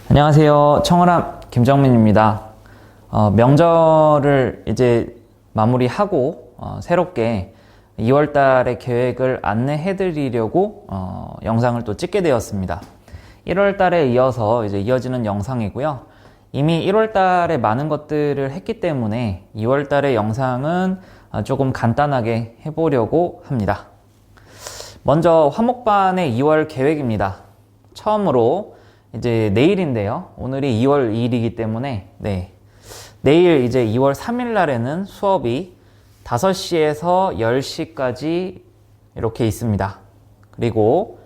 안녕하세요. 청어람 김정민입니다. 명절을 이제 마무리하고 새롭게 2월 달에 계획을 안내해 드리려고 영상을 또 찍게 되었습니다. 1월 달에 이어서 이제 이어지는 영상이고요. 이미 1월 달에 많은 것들을 했기 때문에 2월 달의 영상은 조금 간단하게 해보려고 합니다. 먼저 화목반의 2월 계획입니다. 처음으로 이제 내일인데요. 오늘이 2월 2일이기 때문에 내일 이제 2월 3일 날에는 수업이 5시에서 10시까지 이렇게 있습니다. 그리고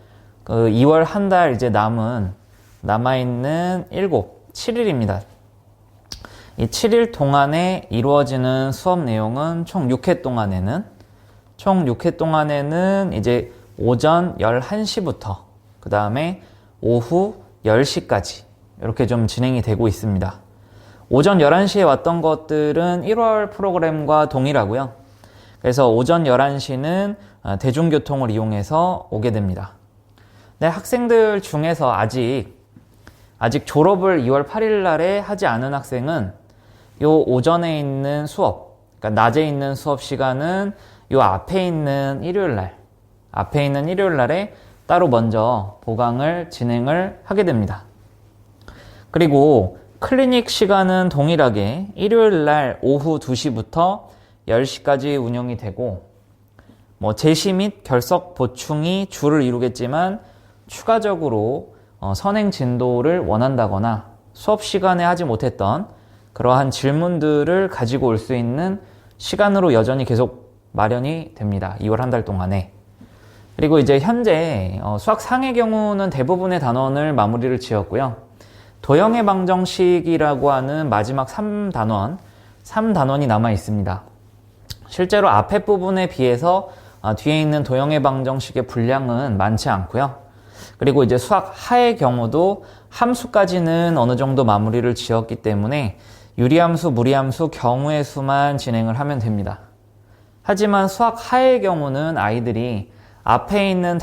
그 2월 한 달 이제 남아있는 7일입니다. 이 7일 동안에 이루어지는 수업 내용은 총 6회 동안에는 이제 오전 11시부터 그 다음에 오후 10시까지 이렇게 좀 진행이 되고 있습니다. 오전 11시에 왔던 것들은 1월 프로그램과 동일하고요. 그래서 오전 11시는 대중교통을 이용해서 오게 됩니다. 네, 학생들 중에서 아직 졸업을 2월 8일 날에 하지 않은 학생은 요 오전에 있는 수업, 그러니까 낮에 있는 수업 시간은 요 앞에 있는 일요일 날에 따로 먼저 보강을 진행을 하게 됩니다. 그리고 클리닉 시간은 동일하게 일요일 날 오후 2시부터 10시까지 운영이 되고 제시 및 결석 보충이 주를 이루겠지만 추가적으로 선행 진도를 원한다거나 수업 시간에 하지 못했던 그러한 질문들을 가지고 올 수 있는 시간으로 여전히 계속 마련이 됩니다. 2월 한 달 동안에. 그리고 이제 현재 수학 상의 경우는 대부분의 단원을 마무리를 지었고요. 도형의 방정식이라고 하는 마지막 3단원이 남아 있습니다. 실제로 앞에 부분에 비해서 뒤에 있는 도형의 방정식의 분량은 많지 않고요. 그리고 이제 수학 하의 경우도 함수까지는 어느 정도 마무리를 지었기 때문에 유리함수, 무리함수, 경우의 수만 진행을 하면 됩니다. 하지만 수학 하의 경우는 아이들이 앞에 있는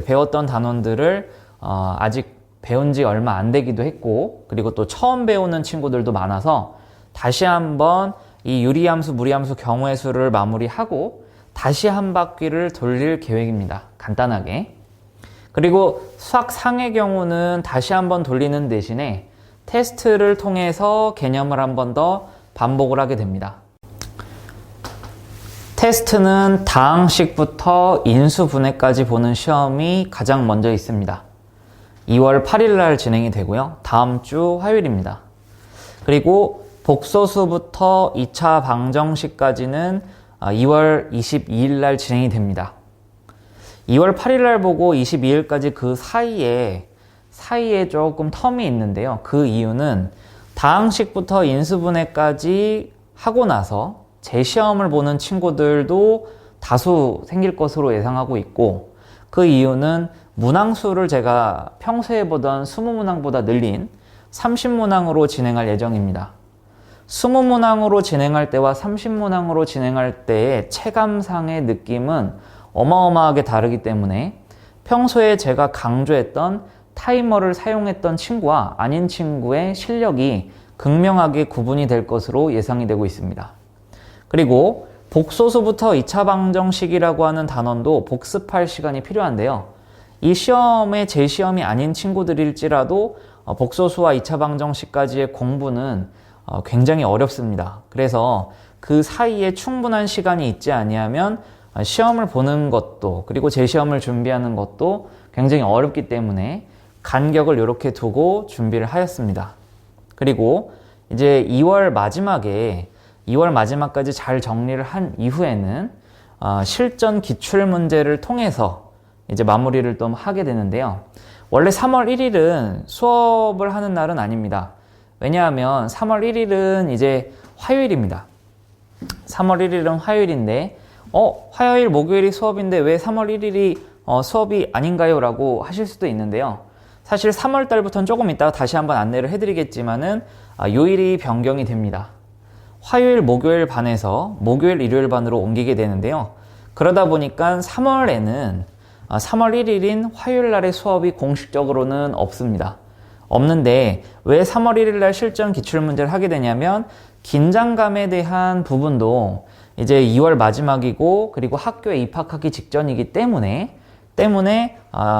배웠던 단원들을 아직 배운 지 얼마 안 되기도 했고, 그리고 또 처음 배우는 친구들도 많아서 다시 한번 이 유리함수, 무리함수, 경우의 수를 마무리하고 다시 한 바퀴를 돌릴 계획입니다. 간단하게. 그리고 수학 상의 경우는 다시 한번 돌리는 대신에 테스트를 통해서 개념을 한 번 더 반복을 하게 됩니다. 테스트는 다항식부터 인수분해까지 보는 시험이 가장 먼저 있습니다. 2월 8일 날 진행이 되고요. 다음 주 화요일입니다. 그리고 복소수부터 2차 방정식까지는 2월 22일 날 진행이 됩니다. 2월 8일 날 보고 22일까지 그 사이에 조금 텀이 있는데요. 그 이유는 다항식부터 인수분해까지 하고 나서 재시험을 보는 친구들도 다수 생길 것으로 예상하고 있고, 그 이유는 문항수를 제가 평소에 보던 20문항보다 늘린 30문항으로 진행할 예정입니다. 20문항으로 진행할 때와 30문항으로 진행할 때의 체감상의 느낌은 어마어마하게 다르기 때문에 평소에 제가 강조했던 타이머를 사용했던 친구와 아닌 친구의 실력이 극명하게 구분이 될 것으로 예상이 되고 있습니다. 그리고 복소수부터 2차 방정식이라고 하는 단원도 복습할 시간이 필요한데요. 이 시험의 재시험이 아닌 친구들일지라도 복소수와 2차 방정식까지의 공부는 굉장히 어렵습니다. 그래서 그 사이에 충분한 시간이 있지 아니하면 시험을 보는 것도, 그리고 재시험을 준비하는 것도 굉장히 어렵기 때문에 간격을 이렇게 두고 준비를 하였습니다. 그리고 이제 2월 마지막까지 잘 정리를 한 이후에는 실전 기출 문제를 통해서 이제 마무리를 좀 하게 되는데요. 원래 3월 1일은 수업을 하는 날은 아닙니다. 왜냐하면 3월 1일은 이제 화요일입니다. 3월 1일은 화요일인데 화요일, 목요일이 수업인데 왜 3월 1일이 수업이 아닌가요? 라고 하실 수도 있는데요. 사실 3월 달부터는 조금 이따가 다시 한번 안내를 해드리겠지만은 요일이 변경이 됩니다. 화요일, 목요일 반에서 목요일, 일요일 반으로 옮기게 되는데요. 그러다 보니까 3월 1일인 화요일 날의 수업이 공식적으로는 없습니다. 없는데 왜 3월 1일 날 실전 기출문제를 하게 되냐면 긴장감에 대한 부분도 이제 2월 마지막이고 그리고 학교에 입학하기 직전이기 때문에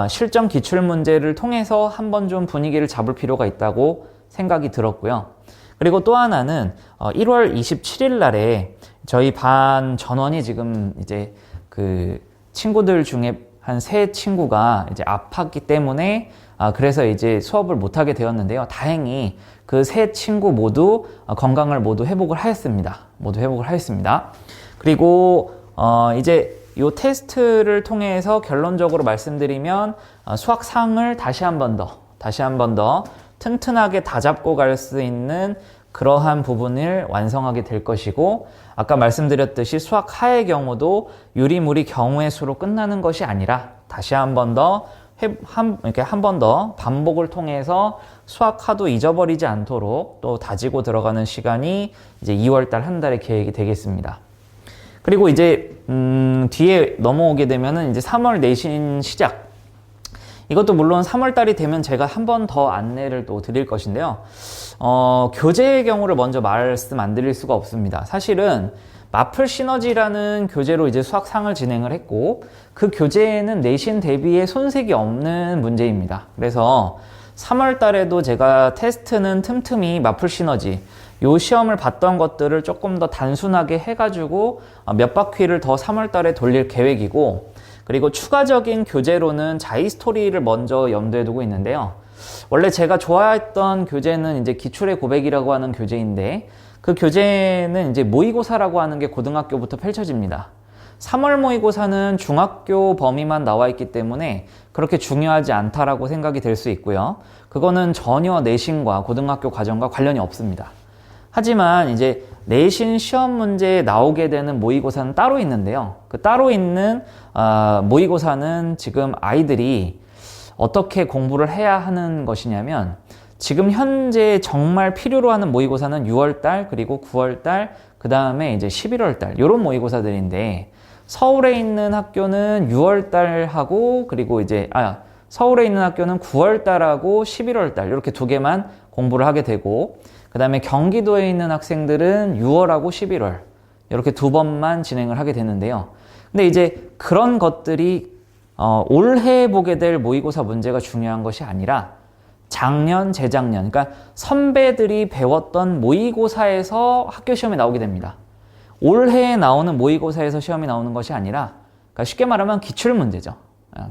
실전 기출문제를 통해서 한번 좀 분위기를 잡을 필요가 있다고 생각이 들었고요. 그리고 또 하나는 1월 27일 날에 저희 반 전원이 지금 이제 그 친구들 중에 한 3친구가 이제 아팠기 때문에 그래서 이제 수업을 못하게 되었는데요. 다행히 그 3친구 모두 건강을 모두 회복을 하였습니다. 그리고 이제 이 테스트를 통해서 결론적으로 말씀드리면 수학상을 다시 한 번 더 튼튼하게 다잡고 갈 수 있는 그러한 부분을 완성하게 될 것이고, 아까 말씀드렸듯이 수학하의 경우도 유리무리 경우의 수로 끝나는 것이 아니라 다시 한 번 더 이렇게 한 번 더 반복을 통해서 수학하도 잊어버리지 않도록 또 다지고 들어가는 시간이 이제 2월달 한 달의 계획이 되겠습니다. 그리고 이제 뒤에 넘어오게 되면은 이제 3월 내신 시작. 이것도 물론 3월달이 되면 제가 한 번 더 안내를 또 드릴 것인데요. 교재의 경우를 먼저 말씀 안 드릴 수가 없습니다. 사실은 마플 시너지라는 교재로 이제 수학상을 진행을 했고, 그 교재에는 내신 대비에 손색이 없는 문제입니다. 그래서 3월 달에도 제가 테스트는 틈틈이 마플 시너지, 요 시험을 봤던 것들을 조금 더 단순하게 해가지고 몇 바퀴를 더 3월 달에 돌릴 계획이고, 그리고 추가적인 교재로는 자이스토리를 먼저 염두에 두고 있는데요. 원래 제가 좋아했던 교재는 이제 기출의 고백이라고 하는 교재인데, 그 교재는 이제 모의고사라고 하는 게 고등학교부터 펼쳐집니다. 3월 모의고사는 중학교 범위만 나와 있기 때문에 그렇게 중요하지 않다라고 생각이 될 수 있고요. 그거는 전혀 내신과 고등학교 과정과 관련이 없습니다. 하지만 이제 내신 시험 문제에 나오게 되는 모의고사는 따로 있는데요. 그 따로 있는 모의고사는 지금 아이들이 어떻게 공부를 해야 하는 것이냐면, 지금 현재 정말 필요로 하는 모의고사는 6월달, 그리고 9월달, 그 다음에 이제 11월달, 이런 모의고사들인데, 서울에 있는 학교는 6월달 하고, 그리고 이제, 서울에 있는 학교는 9월달하고 11월달, 이렇게 2개만 공부를 하게 되고, 그 다음에 경기도에 있는 학생들은 6월하고 11월, 이렇게 2번만 진행을 하게 되는데요. 근데 이제 그런 것들이, 올해 보게 될 모의고사 문제가 중요한 것이 아니라, 작년, 재작년, 그러니까 선배들이 배웠던 모의고사에서 학교 시험이 나오게 됩니다. 올해에 나오는 모의고사에서 시험이 나오는 것이 아니라, 그러니까 쉽게 말하면 기출문제죠.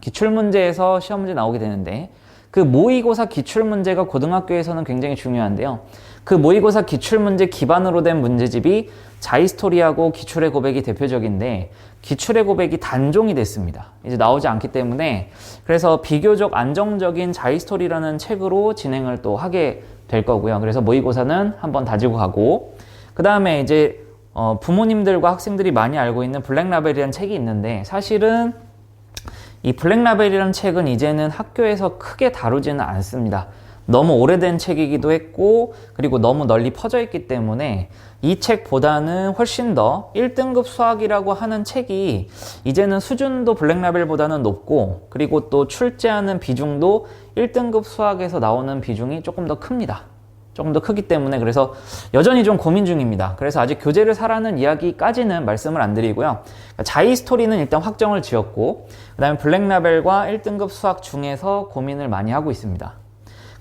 기출문제에서 시험 문제 나오게 되는데, 그 모의고사 기출문제가 고등학교에서는 굉장히 중요한데요. 그 모의고사 기출문제 기반으로 된 문제집이 자이스토리하고 기출의 고백이 대표적인데, 기출의 고백이 단종이 됐습니다. 이제 나오지 않기 때문에, 그래서 비교적 안정적인 자이스토리라는 책으로 진행을 또 하게 될 거고요. 그래서 모의고사는 한번 다지고 가고, 그 다음에 이제 부모님들과 학생들이 많이 알고 있는 블랙라벨이라는 책이 있는데, 사실은 이 블랙라벨이라는 책은 이제는 학교에서 크게 다루지는 않습니다. 너무 오래된 책이기도 했고, 그리고 너무 널리 퍼져 있기 때문에 이 책보다는 훨씬 더 1등급 수학이라고 하는 책이 이제는 수준도 블랙라벨보다는 높고, 그리고 또 출제하는 비중도 1등급 수학에서 나오는 비중이 조금 더 큽니다. 조금 더 크기 때문에, 그래서 여전히 좀 고민 중입니다. 그래서 아직 교재를 사라는 이야기까지는 말씀을 안 드리고요. 자이스토리는 일단 확정을 지었고, 그 다음에 블랙라벨과 1등급 수학 중에서 고민을 많이 하고 있습니다.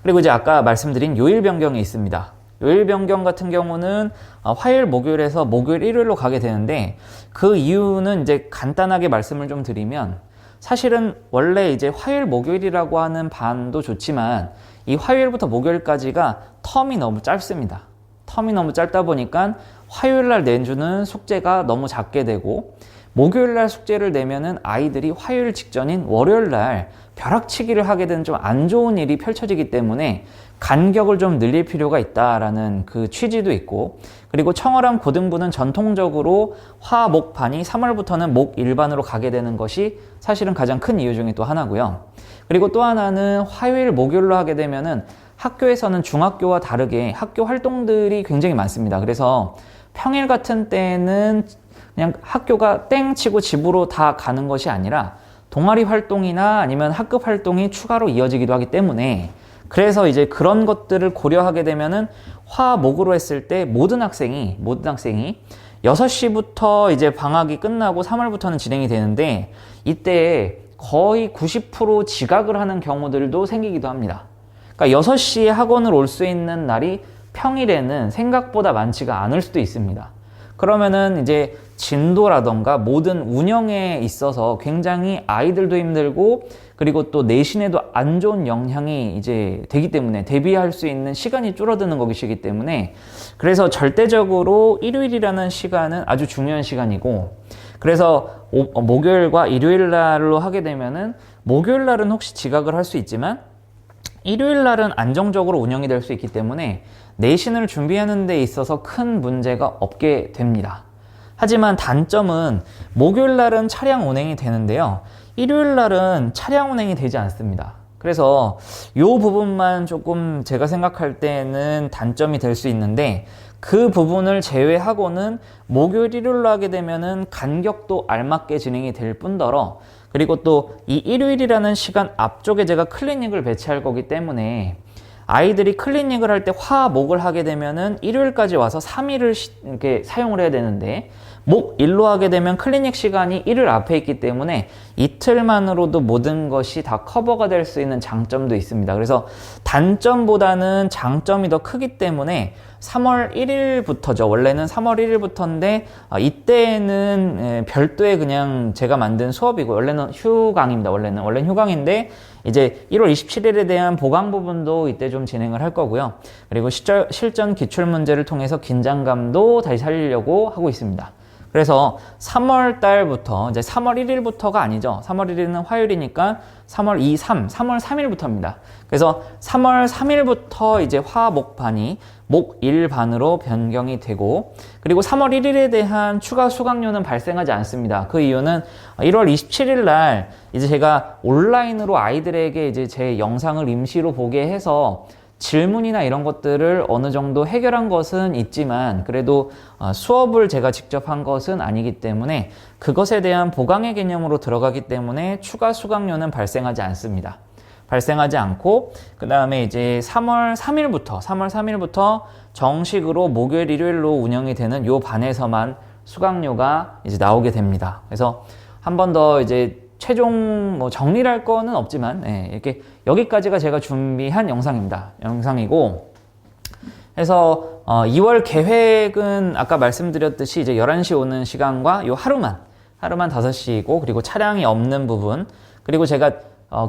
그리고 이제 아까 말씀드린 요일 변경이 있습니다. 요일 변경 같은 경우는 화요일, 목요일에서 목요일, 일요일로 가게 되는데, 그 이유는 이제 간단하게 말씀을 좀 드리면, 사실은 원래 이제 화요일, 목요일이라고 하는 반도 좋지만, 이 화요일부터 목요일까지가 텀이 너무 짧습니다. 텀이 너무 짧다 보니까 화요일날 내주는 숙제가 너무 작게 되고, 목요일날 숙제를 내면은 아이들이 화요일 직전인 월요일날 벼락치기를 하게 되는 좀 안 좋은 일이 펼쳐지기 때문에 간격을 좀 늘릴 필요가 있다라는 그 취지도 있고, 그리고 청월함 고등부는 전통적으로 화, 목 반이 3월부터는 목 일반으로 가게 되는 것이 사실은 가장 큰 이유 중에 또 하나고요. 그리고 또 하나는 화요일, 목요일로 하게 되면은 학교에서는 중학교와 다르게 학교 활동들이 굉장히 많습니다. 그래서 평일 같은 때는 그냥 학교가 땡 치고 집으로 다 가는 것이 아니라 동아리 활동이나 아니면 학급 활동이 추가로 이어지기도 하기 때문에, 그래서 이제 그런 것들을 고려하게 되면은 화목으로 했을 때 모든 학생이 6시부터 이제 방학이 끝나고 3월부터는 진행이 되는데 이때 거의 90% 지각을 하는 경우들도 생기기도 합니다. 그러니까 6시에 학원을 올 수 있는 날이 평일에는 생각보다 많지가 않을 수도 있습니다. 그러면은 이제 진도라던가 모든 운영에 있어서 굉장히 아이들도 힘들고 그리고 또 내신에도 안 좋은 영향이 이제 되기 때문에 대비할 수 있는 시간이 줄어드는 것이기 때문에 그래서 절대적으로 일요일이라는 시간은 아주 중요한 시간이고 그래서 목요일과 일요일 날로 하게 되면은 목요일 날은 혹시 지각을 할 수 있지만 일요일 날은 안정적으로 운영이 될 수 있기 때문에 내신을 준비하는 데 있어서 큰 문제가 없게 됩니다. 하지만 단점은 목요일 날은 차량 운행이 되는데요. 일요일 날은 차량 운행이 되지 않습니다. 그래서 이 부분만 조금 제가 생각할 때는 단점이 될 수 있는데 그 부분을 제외하고는 목요일, 일요일로 하게 되면은 간격도 알맞게 진행이 될 뿐더러 그리고 또 이 일요일이라는 시간 앞쪽에 제가 클리닉을 배치할 거기 때문에 아이들이 클리닉을 할 때 화목을 하게 되면은 일요일까지 와서 3일을 이렇게 사용을 해야 되는데 목 일로 하게 되면 클리닉 시간이 일요일 앞에 있기 때문에 이틀만으로도 모든 것이 다 커버가 될 수 있는 장점도 있습니다. 그래서 단점보다는 장점이 더 크기 때문에 3월 1일부터죠. 원래는 3월 1일부터인데 이때는 별도의 그냥 제가 만든 수업이고 원래는 휴강입니다. 원래는 휴강인데 이제 1월 27일에 대한 보강 부분도 이때 좀 진행을 할 거고요. 그리고 실전 기출문제를 통해서 긴장감도 다시 살리려고 하고 있습니다. 그래서 3월 달부터 이제 3월 1일부터가 아니죠. 3월 1일은 화요일이니까 3월 3월 3일부터입니다. 그래서 3월 3일부터 이제 화목반이 목1반으로 변경이 되고 그리고 3월 1일에 대한 추가 수강료는 발생하지 않습니다. 그 이유는 1월 27일 날 이제 제가 온라인으로 아이들에게 이제 제 영상을 임시로 보게 해서 질문이나 이런 것들을 어느 정도 해결한 것은 있지만 그래도 수업을 제가 직접 한 것은 아니기 때문에 그것에 대한 보강의 개념으로 들어가기 때문에 추가 수강료는 발생하지 않습니다. 발생하지 않고 그 다음에 이제 3월 3일부터 정식으로 목요일, 일요일로 운영이 되는 요 반에서만 수강료가 이제 나오게 됩니다. 그래서 한 번 더 이제 최종 정리를 할 거는 없지만 이렇게 여기까지가 제가 준비한 영상이고 그래서 2월 계획은 아까 말씀드렸듯이 이제 11시 오는 시간과 요 하루만 5시이고 그리고 차량이 없는 부분 그리고 제가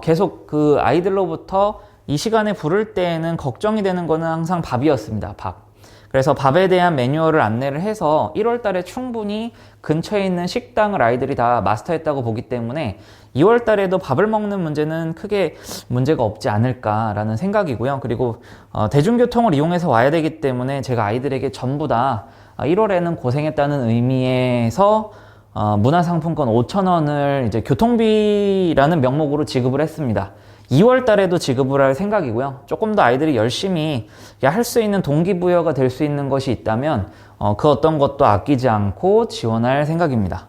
계속 그 아이들로부터 이 시간에 부를 때에는 걱정이 되는 거는 항상 밥이었습니다. 밥. 그래서 밥에 대한 매뉴얼을 안내를 해서 1월 달에 충분히 근처에 있는 식당을 아이들이 다 마스터했다고 보기 때문에 2월 달에도 밥을 먹는 문제는 크게 문제가 없지 않을까라는 생각이고요. 그리고 대중교통을 이용해서 와야 되기 때문에 제가 아이들에게 전부 다 1월에는 고생했다는 의미에서 문화상품권 5,000원을 이제 교통비라는 명목으로 지급을 했습니다. 2월 달에도 지급을 할 생각이고요. 조금 더 아이들이 열심히 할 수 있는 동기부여가 될 수 있는 것이 있다면 그 어떤 것도 아끼지 않고 지원할 생각입니다.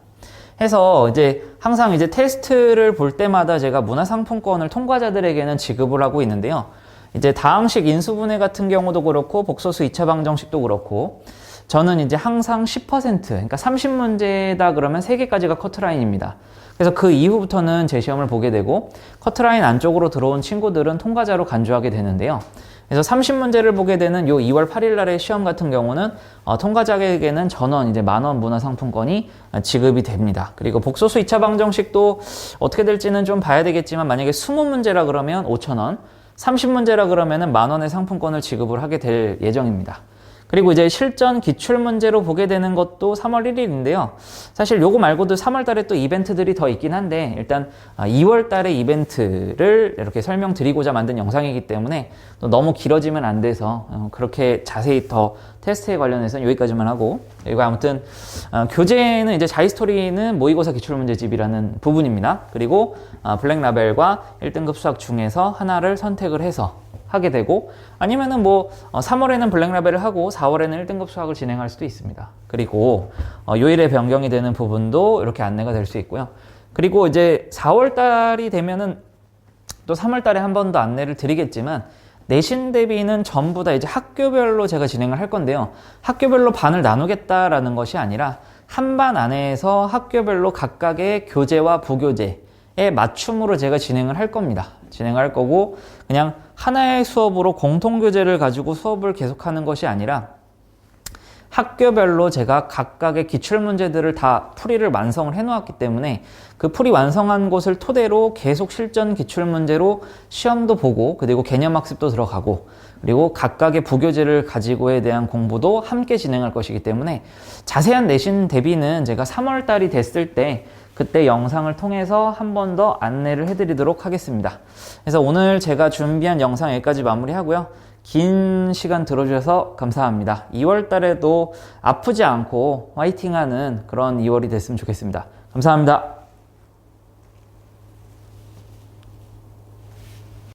해서 이제 항상 이제 테스트를 볼 때마다 제가 문화상품권을 통과자들에게는 지급을 하고 있는데요. 이제 다항식 인수분해 같은 경우도 그렇고 복소수 2차 방정식도 그렇고 저는 이제 항상 10% 그러니까 30문제다 그러면 3개까지가 커트라인입니다. 그래서 그 이후부터는 제 시험을 보게 되고 커트라인 안쪽으로 들어온 친구들은 통과자로 간주하게 되는데요. 그래서 30문제를 보게 되는 요 2월 8일 날의 시험 같은 경우는 통과자에게는 전원 이제 만원 문화상품권이 지급이 됩니다. 그리고 복소수 2차 방정식도 어떻게 될지는 좀 봐야 되겠지만 만약에 20문제라 그러면 5,000원, 30문제라 그러면은 만원의 상품권을 지급을 하게 될 예정입니다. 그리고 이제 실전 기출문제로 보게 되는 것도 3월 1일인데요. 사실 요거 말고도 3월 달에 또 이벤트들이 더 있긴 한데 일단 2월 달에 이벤트를 이렇게 설명드리고자 만든 영상이기 때문에 또 너무 길어지면 안 돼서 그렇게 자세히 더 테스트에 관련해서는 여기까지만 하고 그리고 아무튼 교재는 이제 자이스토리는 모의고사 기출문제집이라는 부분입니다. 그리고 블랙라벨과 1등급 수학 중에서 하나를 선택을 해서 하게 되고 아니면은 3월에는 블랙라벨을 하고 4월에는 1등급 수학을 진행할 수도 있습니다. 그리고 요일에 변경이 되는 부분도 이렇게 안내가 될 수 있고요. 그리고 이제 4월 달이 되면은 또 3월 달에 한 번 더 안내를 드리겠지만 내신 대비는 전부 다 이제 학교별로 제가 진행을 할 건데요. 학교별로 반을 나누겠다라는 것이 아니라 한 반 안에서 학교별로 각각의 교재와 부교재에 맞춤으로 제가 진행을 할 겁니다. 진행할 거고 그냥 하나의 수업으로 공통교재를 가지고 수업을 계속하는 것이 아니라 학교별로 제가 각각의 기출문제들을 다 풀이를 완성을 해놓았기 때문에 그 풀이 완성한 것을 토대로 계속 실전 기출문제로 시험도 보고 그리고 개념학습도 들어가고 그리고 각각의 부교재를 가지고에 대한 공부도 함께 진행할 것이기 때문에 자세한 내신 대비는 제가 3월 달이 됐을 때 그때 영상을 통해서 한 번 더 안내를 해드리도록 하겠습니다. 그래서 오늘 제가 준비한 영상 여기까지 마무리하고요. 긴 시간 들어주셔서 감사합니다. 2월 달에도 아프지 않고 화이팅하는 그런 2월이 됐으면 좋겠습니다. 감사합니다.